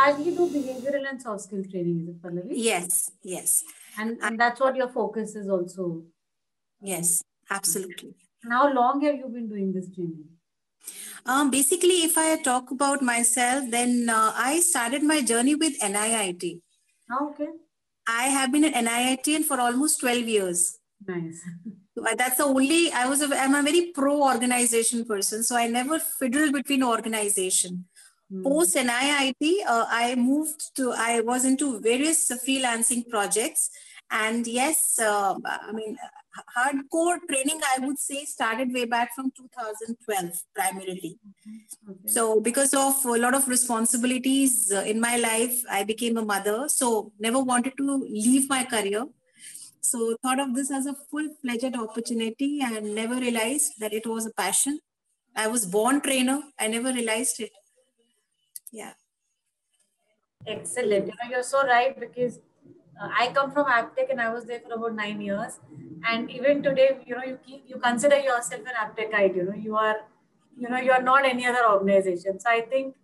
largely do behavioral and soft skill training, is it, Pallavi? Yes, yes. And that's what your focus is also. Yes, absolutely. And how long have you been doing this training? Basically, if I talk about myself, then I started my journey with NIIT. Oh, okay. I have been an NIITian for almost 12 years. Nice. So that's the only, I'm a very pro-organization person. So I never fiddle between organization. Post NIIT, I was into various freelancing projects. And yes, I mean, hardcore training, I would say, started way back from 2012, primarily. Okay. So because of a lot of responsibilities in my life, I became a mother. So never wanted to leave my career. So thought of this as a full-fledged opportunity and never realized that it was a passion. I was born trainer. I never realized it. Yeah. Excellent. You're so right, because I come from Aptech and I was there for about 9 years. And even today, you consider yourself an Aptechite. You're not any other organization. So I think,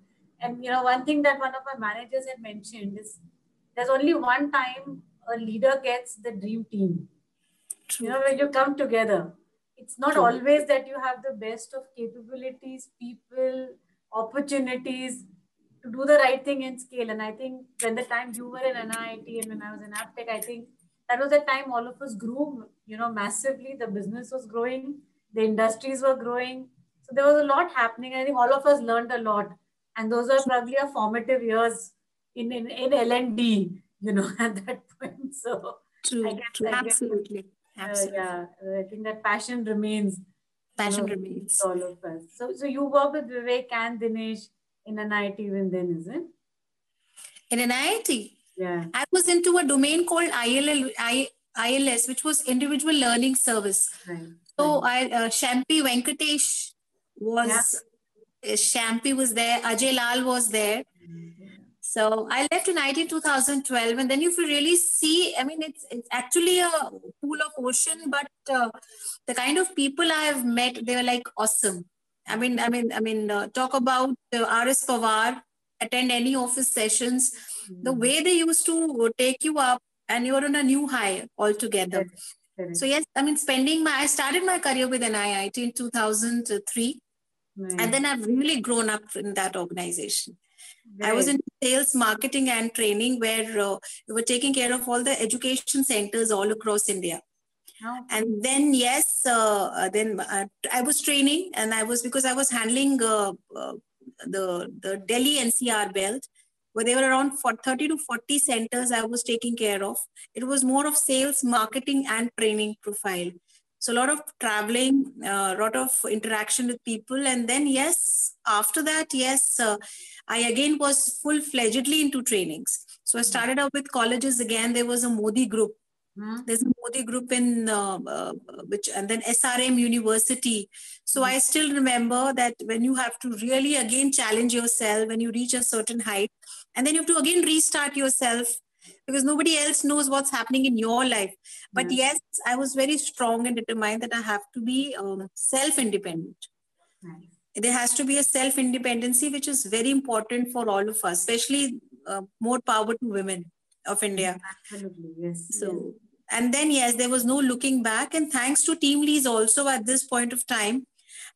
and one thing that one of my managers had mentioned is there's only one time a leader gets the dream team. True. When you come together, it's not always that you have the best of capabilities, people, opportunities to do the right thing and scale. And I think when the time you were in NIIT and when I was in Aptech, I think that was the time all of us grew, massively. The business was growing, the industries were growing. So there was a lot happening. I think all of us learned a lot. And those are probably our formative years in L&D, at that point. So true, absolutely. Absolutely. I think that passion remains. Passion remains. All of us. So you work with Vivek and Dinesh in NIIT even then, is it? In NIIT? Yeah. I was into a domain called ILS, which was Individual Learning Service. Right. So Shampi Venkatesh was, Shampi was there, Ajay Lal was there. So I left in NIIT 2012, and then if you really see, I mean, it's actually a pool of ocean, but the kind of people I have met, they were like awesome. I mean, talk about RS Pawar, attend any office sessions, the way they used to take you up, and you're on a new high altogether. So yes, I mean, I started my career with NIIT in 2003, and then I've really grown up in that organization. I was in sales, marketing, and training, where we were taking care of all the education centers all across India. And then, yes, I was training, and because I was handling the Delhi NCR belt, where there were around 30 to 40 centers I was taking care of. It was more of sales, marketing, and training profile. So a lot of traveling, a lot of interaction with people. And then, yes, after that, yes, I again was full-fledgedly into trainings. So I started out with colleges again. There was a Modi group. There's a Modi group in and then SRM University. So I still remember that when you have to really again challenge yourself, when you reach a certain height, and then you have to again restart yourself, because nobody else knows what's happening in your life. But yes, I was very strong and determined that I have to be self-independent. There has to be a self-independency, which is very important for all of us, especially more power to women of India. Absolutely, yes. So, and then, yes, there was no looking back. And thanks to Team Leads also at this point of time,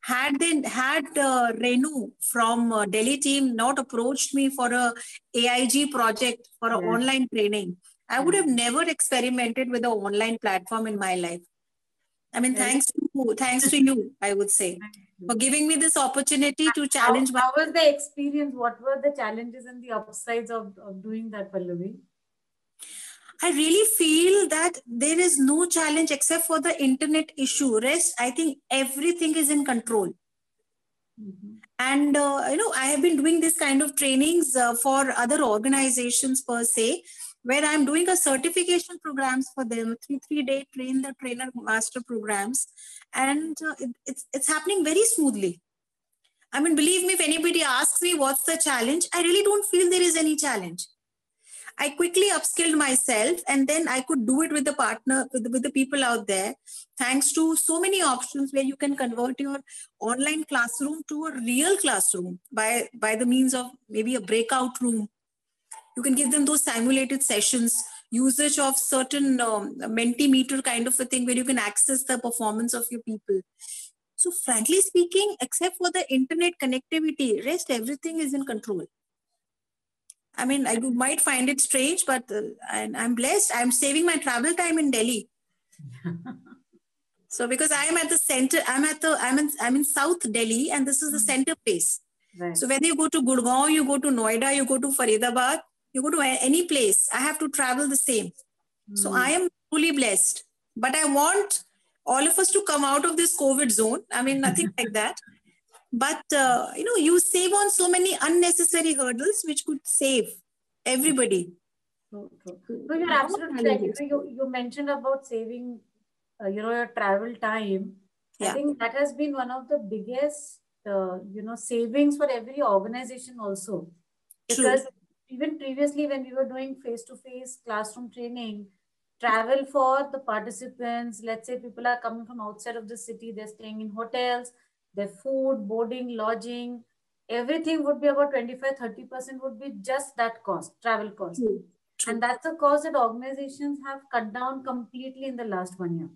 had Renu from Delhi team not approached me for a AIG project for an online training, I would have never experimented with an online platform in my life. I mean, thanks to you, I would say, for giving me this opportunity to challenge. How was the experience? What were the challenges and the upsides of doing that, Pallavi? I really feel that there is no challenge except for the internet issue. Rest, I think everything is in control. And, I have been doing this kind of trainings for other organizations per se, where I'm doing a certification programs for them, 3-day train the trainer master programs. And it's happening very smoothly. I mean, believe me, if anybody asks me what's the challenge, I really don't feel there is any challenge. I quickly upskilled myself, and then I could do it with the partner, with the people out there, thanks to so many options where you can convert your online classroom to a real classroom by the means of maybe a breakout room, You can give them those simulated sessions, usage of certain Mentimeter kind of a thing where you can access the performance of your people. So frankly speaking, except for the internet connectivity, rest everything is in control. I mean, I might find it strange, but I'm blessed. I'm saving my travel time in Delhi. So because I am at the center, I'm in South Delhi, and this is the center place. Right. So whether you go to Gurgaon, you go to Noida, you go to Faridabad, you go to any place, I have to travel the same. So I am truly blessed. But I want all of us to come out of this COVID zone. I mean, nothing like that. But, you save on so many unnecessary hurdles, which could save everybody. So you're absolutely right. You mentioned about saving, your travel time. Yeah. I think that has been one of the biggest, savings for every organization also. Because even previously, when we were doing face-to-face classroom training, travel for the participants, let's say people are coming from outside of the city, they're staying in hotels, their food, boarding, lodging, everything would be about 25-30% would be just that cost, travel cost. True. And that's a cost that organizations have cut down completely in the last 1 year.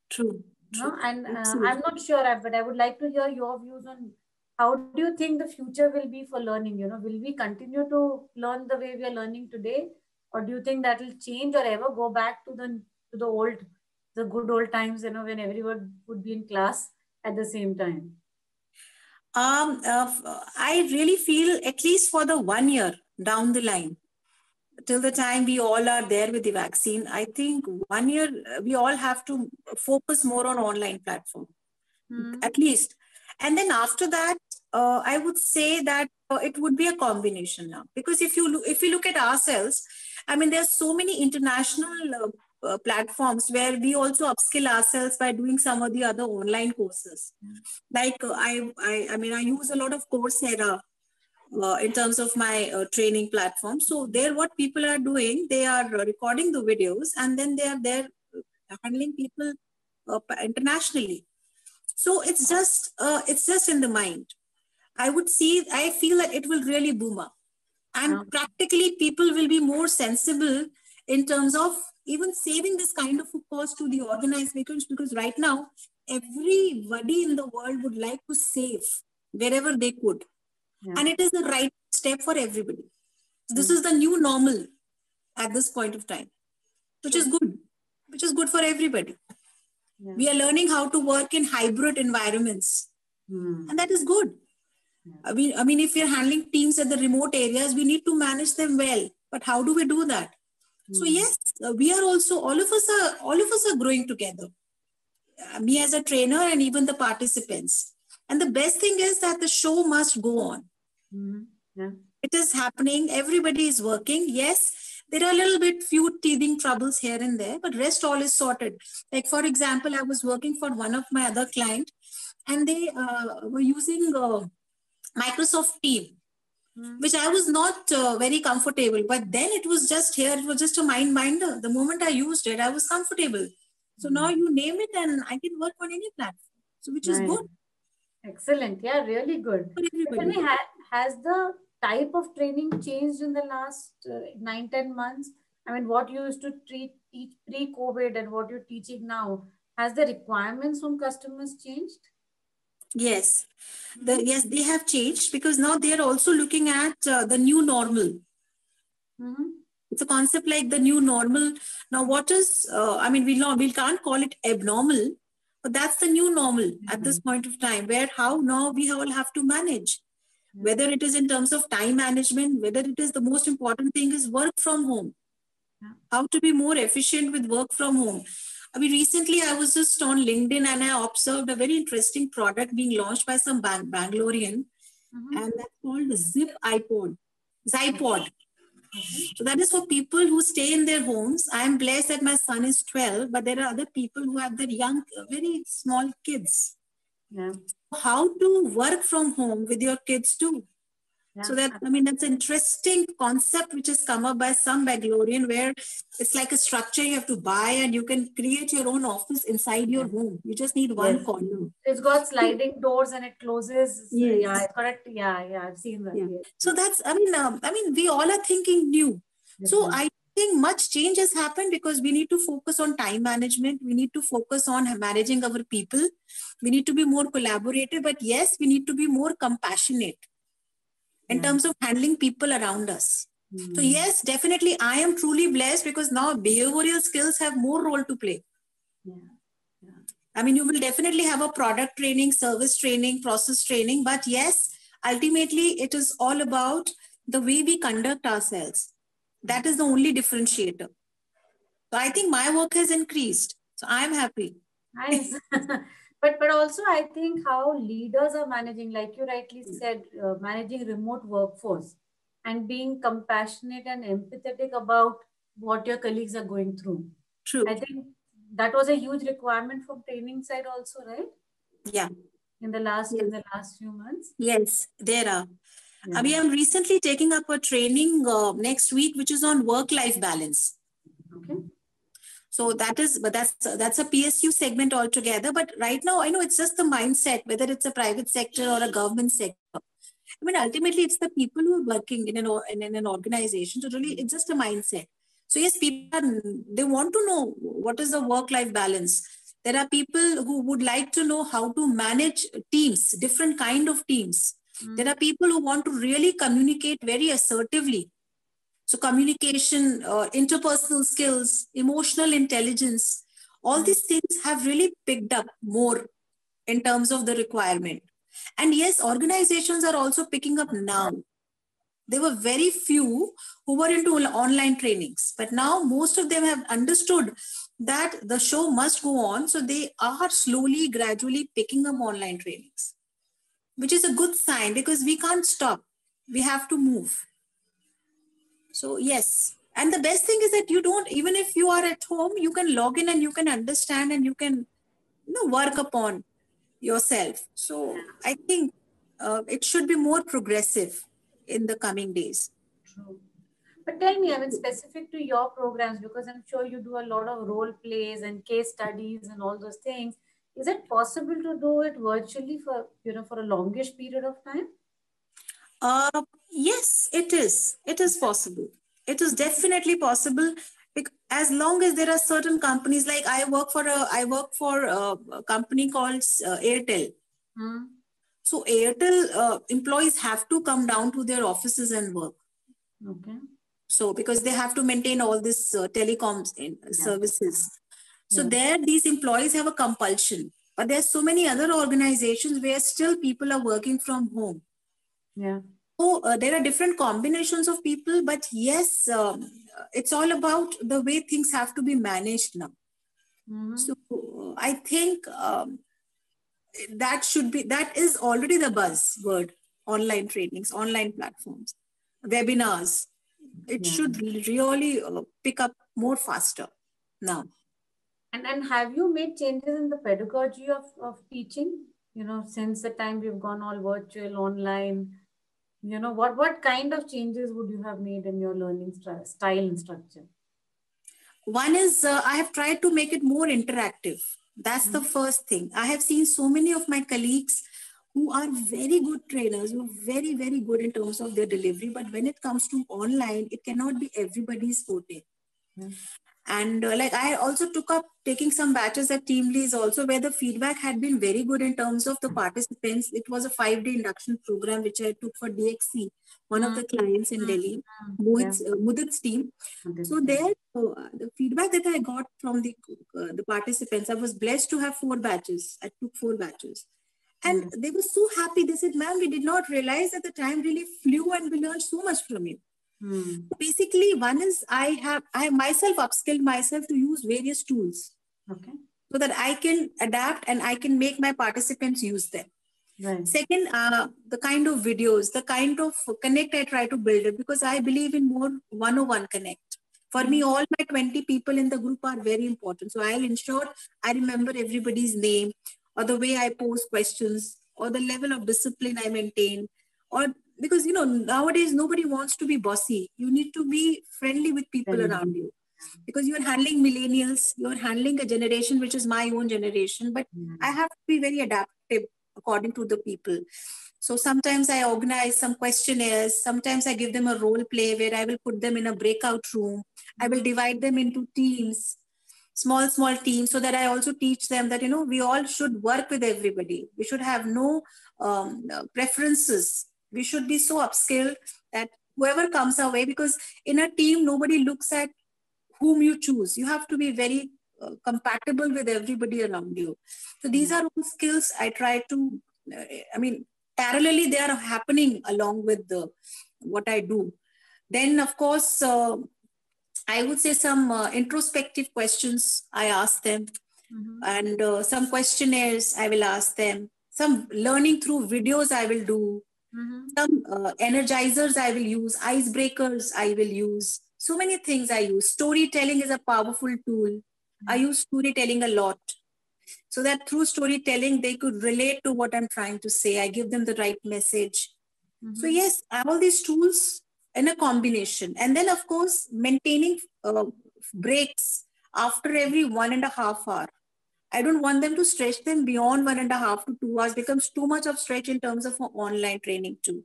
True. No? And I'm not sure, but I would like to hear your views on how do you think the future will be for learning? Will we continue to learn the way we are learning today? Or do you think that will change or ever go back to the good old times, when everyone would be in class at the same time? I really feel at least for the 1 year down the line, till the time we all are there with the vaccine, I think 1 year we all have to focus more on online platform, at least. And then after that, I would say that it would be a combination now, because if you look at ourselves, I mean, there are so many international platforms where we also upskill ourselves by doing some of the other online courses. Like I mean, I use a lot of Coursera in terms of my training platform. So there, what people are doing, they are recording the videos, and then they are there handling people internationally. So it's just in the mind. I feel that it will really boom up, and practically people will be more sensible in terms of even saving this kind of a cost to the organizations, because right now everybody in the world would like to save wherever they could. Yeah. And it is the right step for everybody. This is the new normal at this point of time, which is good for everybody. Yeah. We are learning how to work in hybrid environments, and that is good. Yeah. I mean, if we are handling teams at the remote areas, we need to manage them well. But how do we do that? So yes, we are also, all of us are growing together. Me as a trainer and even the participants. And the best thing is that the show must go on. Yeah. It is happening. Everybody is working. Yes, there are a little bit few teething troubles here and there, but rest all is sorted. Like, for example, I was working for one of my other clients, and they were using Microsoft Teams, which I was not very comfortable. But then it was just a mind minder. The moment I used it, I was comfortable. So now you name it, and I can work on any platform. So which is good. Excellent. Yeah, really good. Has the type of training changed in the last 9-10 months? I mean, what you used to teach pre-COVID and what you're teaching now, has the requirements from customers changed? Yes. Yes, they have changed, because now they are also looking at the new normal. It's a concept like the new normal. Now, what is, I mean, we can't call it abnormal, but that's the new normal at this point of time, where how now we all have to manage, whether it is in terms of time management, whether it is the most important thing is work from home, how to be more efficient with work from home. I mean, recently I was just on LinkedIn and I observed a very interesting product being launched by some Bangalorean, and that's called Zypod. So that is for people who stay in their homes. I am blessed that my son is 12, but there are other people who have their young, very small kids. Yeah. How to work from home with your kids too. So that, I mean, that's an interesting concept which has come up by some Bangalorean, where it's like a structure you have to buy and you can create your own office inside your home. You just need one corner. It's got sliding doors and it closes. Yes. Yeah, it's correct. Yeah, I've seen that. Yeah. Yes. So that's, I mean, we all are thinking new. So I think much change has happened because we need to focus on time management. We need to focus on managing our people. We need to be more collaborative, but yes, we need to be more compassionate in terms of handling people around us. So yes, definitely I am truly blessed because now behavioral skills have more role to play. I mean, you will definitely have a product training, service training, process training, but yes, ultimately it is all about the way we conduct ourselves. That is the only differentiator. So I think my work has increased. So I'm happy. Nice. But also I think how leaders are managing, like you rightly said, managing remote workforce and being compassionate and empathetic about what your colleagues are going through. True. I think that was a huge requirement from training side also, right? Yeah. In the last few months. Yes, there are. I mean, I'm recently taking up a training next week, which is on work-life balance. Okay. So that's a PSU segment altogether. But right now, I know it's just the mindset, whether it's a private sector or a government sector. I mean, ultimately, it's the people who are working in an organization. So really, it's just a mindset. So yes, they want to know what is the work-life balance. There are people who would like to know how to manage teams, different kind of teams. There are people who want to really communicate very assertively. So communication, interpersonal skills, emotional intelligence, all these things have really picked up more in terms of the requirement. And yes, organizations are also picking up now. There were very few who were into online trainings, but now most of them have understood that the show must go on. So they are slowly, gradually picking up online trainings, which is a good sign because we can't stop. We have to move. So yes. And the best thing is that you don't, even if you are at home, you can log in and you can understand and you can work upon yourself. So I think it should be more progressive in the coming days. True. But tell me, I mean, specific to your programs, because I'm sure you do a lot of role plays and case studies and all those things. Is it possible to do it virtually for, for a longish period of time? Yes, it is. It is possible. It is definitely possible. As long as there are certain companies, like I work for a company called Airtel. So Airtel employees have to come down to their offices and work. Okay. So because they have to maintain all this telecoms services. So there, these employees have a compulsion. But there are so many other organizations where still people are working from home. Yeah. So there are different combinations of people, but yes, it's all about the way things have to be managed now. So I think that is already the buzzword: online trainings, online platforms, webinars. It should really pick up more faster now. And have you made changes in the pedagogy of teaching, since the time we've gone all virtual, online? What kind of changes would you have made in your learning style and structure? One is I have tried to make it more interactive. That's the first thing. I have seen so many of my colleagues who are very good trainers, who are very, very good in terms of their delivery. But when it comes to online, it cannot be everybody's forte. And like I also took up taking some batches at Teamlease also, where the feedback had been very good in terms of the participants. It was a 5-day induction program, which I took for DXC, one of the clients in Delhi, Mudit's team. So there, the feedback that I got from the participants, I was blessed to have 4 batches. I took 4 batches. And they were so happy. They said, ma'am, we did not realize that the time really flew and we learned so much from you. Basically, one is I myself upskilled myself to use various tools. Okay. So that I can adapt and I can make my participants use them. Right. Second, the kind of videos, the kind of connect I try to build it, because I believe in more one-on-one connect. For me, all my 20 people in the group are very important. So I'll ensure I remember everybody's name, or the way I pose questions, or the level of discipline I maintain, or because nowadays nobody wants to be bossy. You need to be friendly with people around you, because you're handling millennials, you're handling a generation which is my own generation, but I have to be very adaptive according to the people. So sometimes I organize some questionnaires, sometimes I give them a role play where I will put them in a breakout room. I will divide them into teams, small teams, so that I also teach them that we all should work with everybody. We should have no preferences. We should be so upskilled that whoever comes our way, because in a team nobody looks at whom you choose. You have to be very compatible with everybody around you. So these are all skills I try to, parallelly they are happening along with what I do. Then of course, I would say some introspective questions I ask them, and some questionnaires I will ask them. Some learning through videos I will do. Some energizers I will use, icebreakers I will use. So many things I use. Storytelling is a powerful tool. I use storytelling a lot, so that through storytelling they could relate to what I'm trying to say. I give them the right message. So yes, all these tools in a combination. And then of course, maintaining breaks after every 1.5 hour. I don't want them to stretch them beyond 1.5 to 2 hours. Becomes too much of stretch in terms of online training too.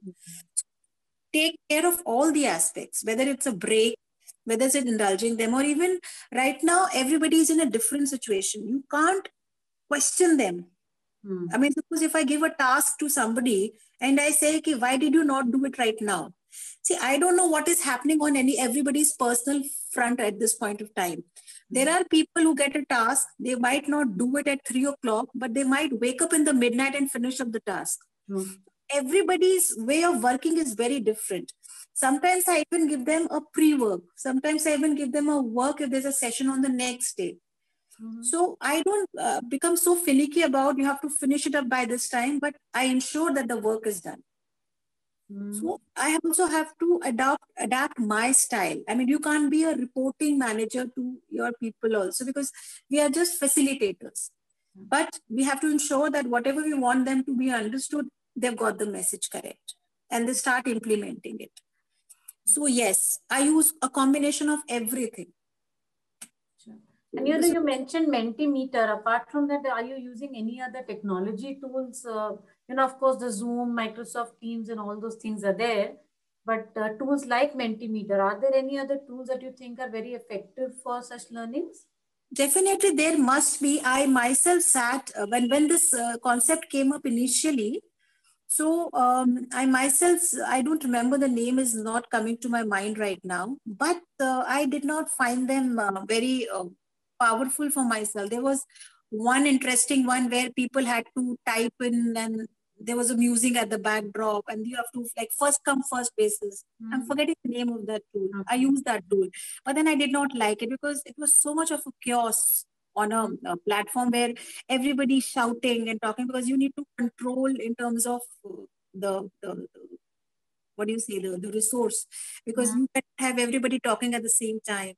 Take care of all the aspects, whether it's a break, whether it's indulging them, or even right now, everybody is in a different situation. You can't question them. I mean, suppose if I give a task to somebody and I say, okay, why did you not do it right now? See, I don't know what is happening on everybody's personal front at this point of time. There are people who get a task, they might not do it at 3 o'clock, but they might wake up in the midnight and finish up the task. Everybody's way of working is very different. Sometimes I even give them a pre-work. Sometimes I even give them a work if there's a session on the next day. So I don't become so finicky about you have to finish it up by this time, but I ensure that the work is done. So I also have to adapt my style. I mean, you can't be a reporting manager to your people also, because we are just facilitators. But we have to ensure that whatever we want them to be understood, they've got the message correct and they start implementing it. So yes, I use a combination of everything. And you mentioned Mentimeter. Apart from that, are you using any other technology tools? Of course, the Zoom, Microsoft Teams, and all those things are there. But tools like Mentimeter, are there any other tools that you think are very effective for such learnings? Definitely, there must be. I myself sat when this concept came up initially. So I myself, I don't remember, the name is not coming to my mind right now, but I did not find them very powerful for myself. There was one interesting one where people had to type in and there was a music at the backdrop and you have to first come first basis. I'm forgetting the name of that tool. I used that tool, but then I did not like it because it was so much of a chaos on a platform where everybody's shouting and talking, because you need to control in terms of the what do you say, the resource, because you can have everybody talking at the same time.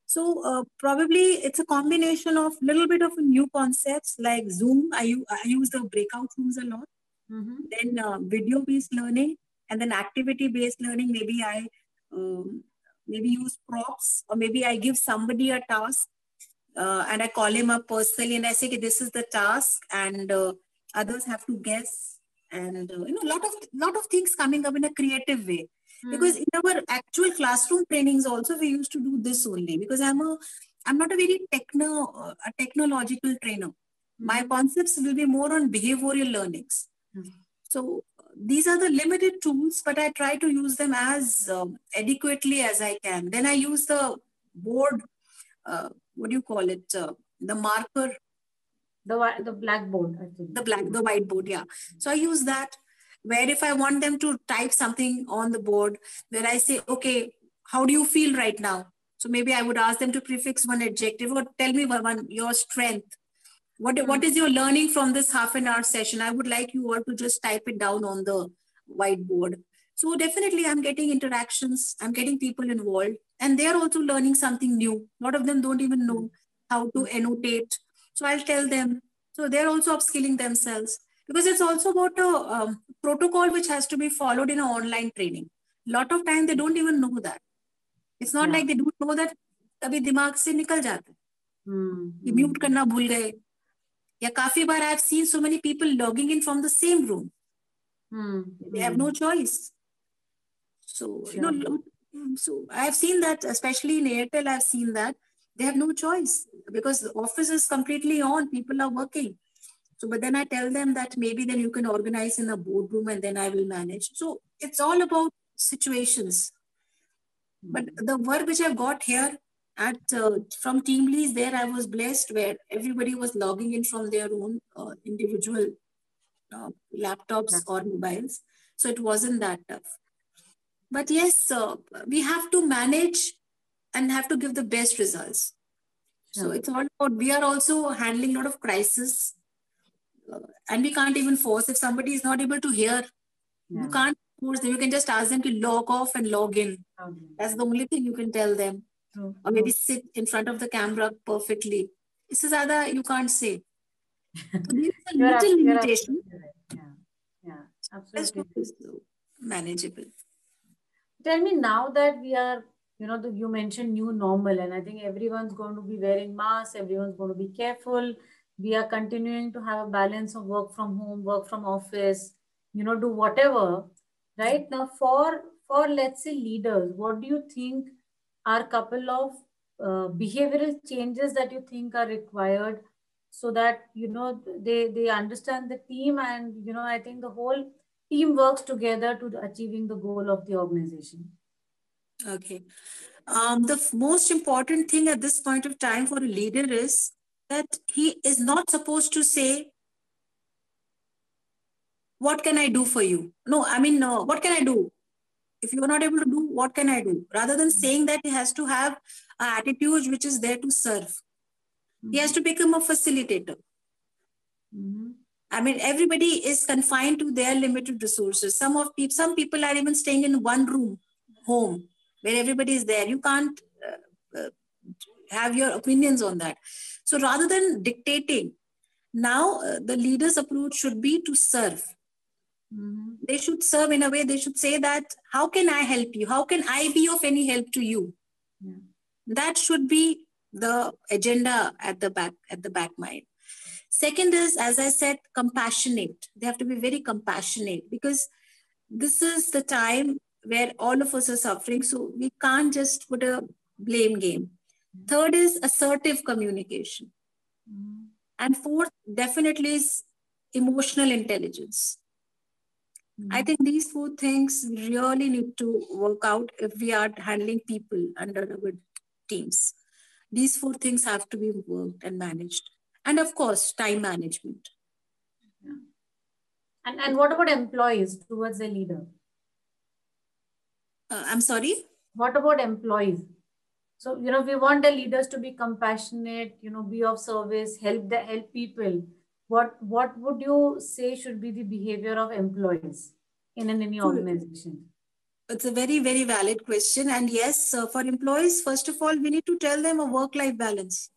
So probably it's a combination of little bit of new concepts like Zoom. I use the breakout rooms a lot. Then video-based learning, and then activity-based learning. Maybe I maybe use props, or maybe I give somebody a task and I call him up personally and I say, okay, this is the task, and others have to guess. And lot of things coming up in a creative way. Because in our actual classroom trainings also we used to do this only, because I'm not a very technological trainer. My concepts will be more on behavioral learnings. So these are the limited tools, but I try to use them as adequately as I can. Then I use the board, what do you call it? The marker. The blackboard, I think. The whiteboard, yeah. So I use that, where if I want them to type something on the board, where I say, okay, how do you feel right now? So maybe I would ask them to prefix one adjective or tell me your strength. What is your learning from this half an hour session? I would like you all to just type it down on the whiteboard. So definitely I'm getting interactions, I'm getting people involved, and they're also learning something new. A lot of them don't even know how to annotate. So I'll tell them. So they're also upskilling themselves, because it's also about a protocol which has to be followed in an online training. Lot of time they don't even know that. It's not like they don't know that. कभी दिमाग से निकल जाता है कि mute करना भूल गए, या काफी बार I've seen so many people logging in from the same room. They have no choice. So so I've seen that, especially in Airtel, I've seen that they have no choice because the office is completely on. People are working. So, but then I tell them that maybe then you can organize in a boardroom and then I will manage. So it's all about situations. But the work which I've got here at from TeamLease, there I was blessed where everybody was logging in from their own individual laptops or mobiles. So it wasn't that tough. But yes, we have to manage and have to give the best results. So it's all about, we are also handling a lot of crisis. And we can't even force. If somebody is not able to hear, you can't force them. You can just ask them to log off and log in. That's the only thing you can tell them. Or maybe sit in front of the camera perfectly. This is other you can't say. So there's a little limitation. Absolutely. Manageable. Tell me, now that we are, you mentioned new normal, and I think everyone's going to be wearing masks, everyone's going to be careful. We are continuing to have a balance of work from home, work from office, do whatever. Right now, for let's say leaders, what do you think are a couple of behavioral changes that you think are required so that, they understand the team, and, I think the whole team works together to achieving the goal of the organization? Okay. The most important thing at this point of time for a leader is that he is not supposed to say, what can I do for you? No, I mean, what can I do? If you are not able to do, what can I do? Rather than saying that, he has to have an attitude which is there to serve. He has to become a facilitator. I mean, everybody is confined to their limited resources. Some people are even staying in one room, home, where everybody is there. You can't have your opinions on that. So rather than dictating, now the leader's approach should be to serve. They should serve in a way, they should say that, how can I help you? How can I be of any help to you? That should be the agenda at the back mind. Second is, as I said, compassionate. They have to be very compassionate because this is the time where all of us are suffering. So we can't just put a blame game. Third is assertive communication. And fourth, definitely is emotional intelligence. I think these four things really need to work out if we are handling people under our teams. These four things have to be worked and managed. And of course, time management. And what about employees towards a leader? I'm sorry? What about employees? So, we want the leaders to be compassionate, be of service, help people. What would you say should be the behavior of employees in any organization? It's a very, very valid question. And yes, for employees, first of all, we need to tell them a work-life balance.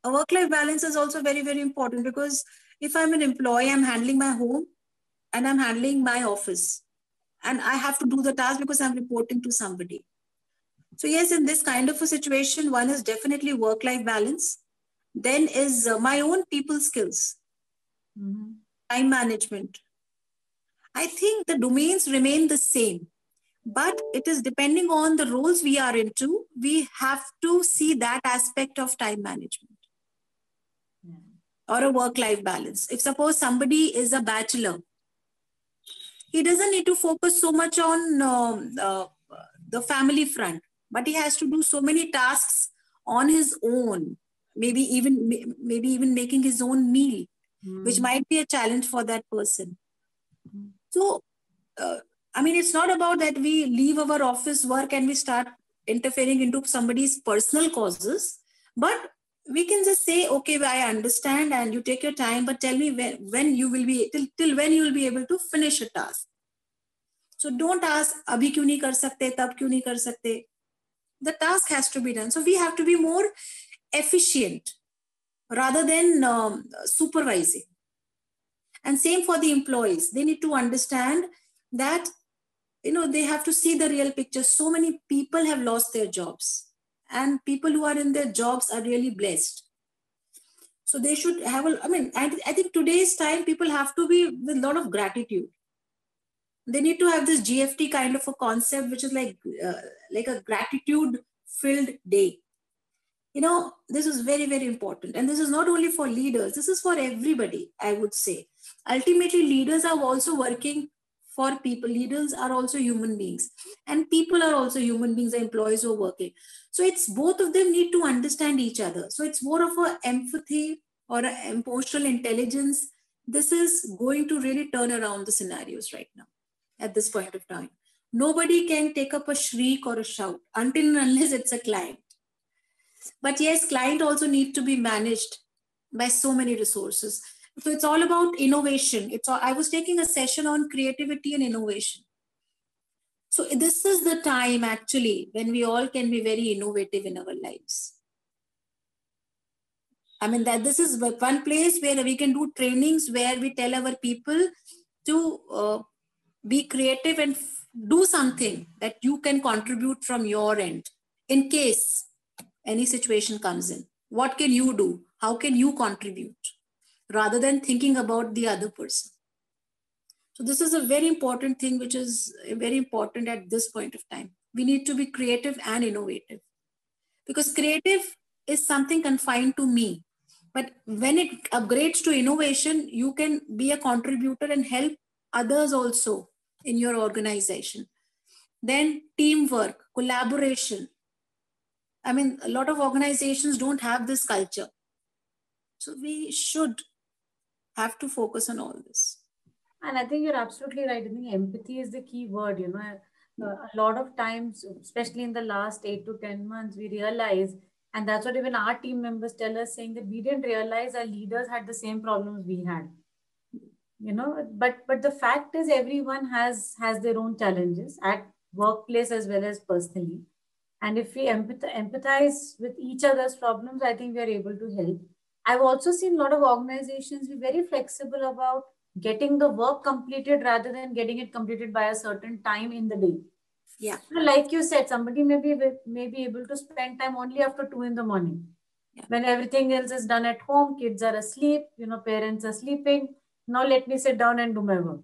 A work-life balance is also very, very important because if I'm an employee, I'm handling my home and I'm handling my office. And I have to do the task because I'm reporting to somebody. So yes, in this kind of a situation, one is definitely work-life balance. Then is my own people skills, time management. I think the domains remain the same, but it is depending on the roles we are into. We have to see that aspect of time management or a work-life balance. If suppose somebody is a bachelor, he doesn't need to focus so much on the family front, but he has to do so many tasks on his own, maybe even making his own meal, which might be a challenge for that person. So, I mean, it's not about that we leave our office work and we start interfering into somebody's personal causes, but we can just say, okay, I understand and you take your time, but tell me when you will be, till when you will be able to finish a task. So don't ask, abhi kyun nahi kar sakte, tab kyun nahi kar sakte. The task has to be done. So we have to be more efficient rather than supervising. And same for the employees. They need to understand that, they have to see the real picture. So many people have lost their jobs, and people who are in their jobs are really blessed. So they should have I think today's time, people have to be with a lot of gratitude. They need to have this GFT kind of a concept, which is like a gratitude filled day. This is very, very important. And this is not only for leaders, this is for everybody, I would say. Ultimately, leaders are also working for people. Leaders are also human beings. And people are also human beings, employees who are working. So it's both of them need to understand each other. So it's more of an empathy or an emotional intelligence. This is going to really turn around the scenarios right now at this point of time. Nobody can take up a shriek or a shout until and unless it's a client. But yes, client also need to be managed by so many resources. So it's all about innovation. I was taking a session on creativity and innovation. So this is the time actually when we all can be very innovative in our lives. That this is one place where we can do trainings where we tell our people to be creative and do something that you can contribute from your end in case any situation comes in. What can you do? How can you contribute? Rather than thinking about the other person. So this is a very important thing, which is very important at this point of time. We need to be creative and innovative, because creative is something confined to me. But when it upgrades to innovation, you can be a contributor and help others also in your organization. Then teamwork, collaboration. A lot of organizations don't have this culture. So we should have to focus on all this. And I think you're absolutely right. I think empathy is the key word. A lot of times, especially in the last 8 to 10 months, we realize, and that's what even our team members tell us, saying that we didn't realize our leaders had the same problems we had. But the fact is, everyone has their own challenges at workplace as well as personally. And if we empathize with each other's problems, I think we are able to help. I've also seen a lot of organizations be very flexible about getting the work completed rather than getting it completed by a certain time in the day. Yeah. Like you said, somebody may be able to spend time only after 2 in the morning. Yeah. When everything else is done at home, kids are asleep, parents are sleeping. Now let me sit down and do my work.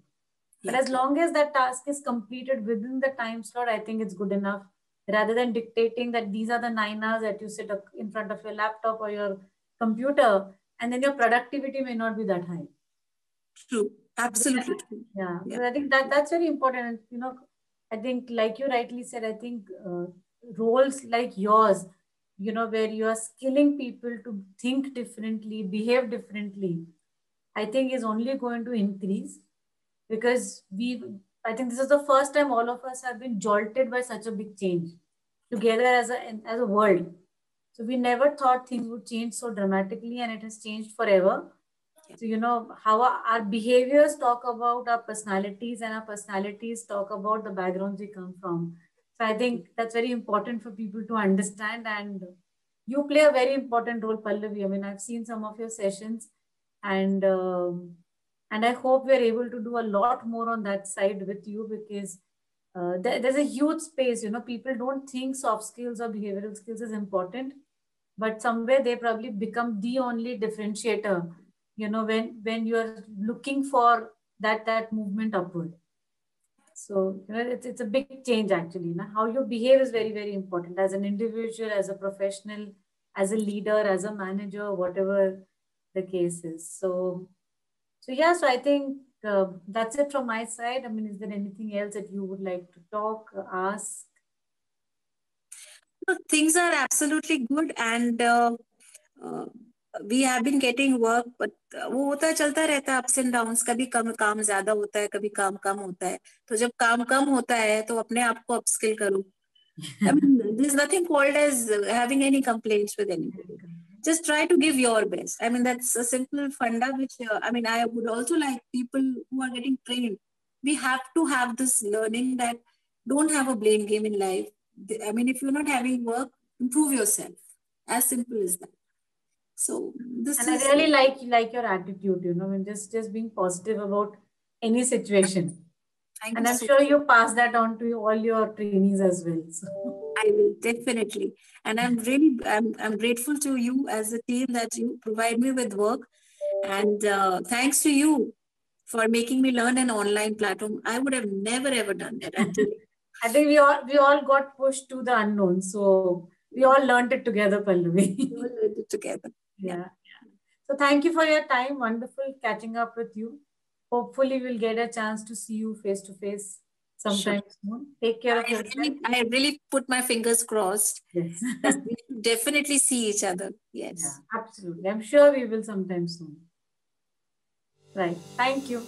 Yeah. But as long as that task is completed within the time slot, I think it's good enough. Rather than dictating that these are the 9 hours that you sit in front of your laptop or your computer, and then your productivity may not be that high. True. Absolutely true. Yeah. So I think that's very important. I think, like you rightly said, I think roles like yours, where you are skilling people to think differently, behave differently, I think is only going to increase, because I think this is the first time all of us have been jolted by such a big change together as a world. So we never thought things would change so dramatically, and it has changed forever. So, how our behaviors talk about our personalities, and our personalities talk about the backgrounds we come from. So I think that's very important for people to understand. And you play a very important role, Pallavi. I've seen some of your sessions, and I hope we're able to do a lot more on that side with you, because there's a huge space. People don't think soft skills or behavioral skills is important, but somewhere they probably become the only differentiator, when you're looking for that movement upward. So it's a big change actually. How you behave is very, very important as an individual, as a professional, as a leader, as a manager, whatever the case is. So yeah, so I think that's it from my side. Is there anything else that you would like to talk, ask? Things are absolutely good, and we have been getting work, but वो होता है, चलता रहता है, ups and downs. कभी काम ज्यादा होता है, कभी काम कम होता है. तो जब काम कम होता है तो अपने आप को upskill करो. There's nothing called as having any complaints with anybody. Just try to give your best. That's a simple funda which I would also like people who are getting trained. We have to have this learning that don't have a blame game in life. If you're not having work, improve yourself. As simple as that. So this And I is really like your attitude, you know, and just being positive about any situation. thank you And I'm so sure you pass that on to all your trainees as well. So. I will definitely. And I'm grateful to you as a team that you provide me with work. And thanks to you for making me learn an online platform. I would have never ever done that until I think we all got pushed to the unknown. So we all learned it together, Pallavi. we all learned it together. Yeah. So thank you for your time. Wonderful catching up with you. Hopefully we'll get a chance to see you face to face Sure. sometime soon. Take care of yourself. I really put my fingers crossed. Yes. Yes, we should definitely see each other. Yeah, Yes. absolutely. I'm sure we will sometime soon. Right. Thank you.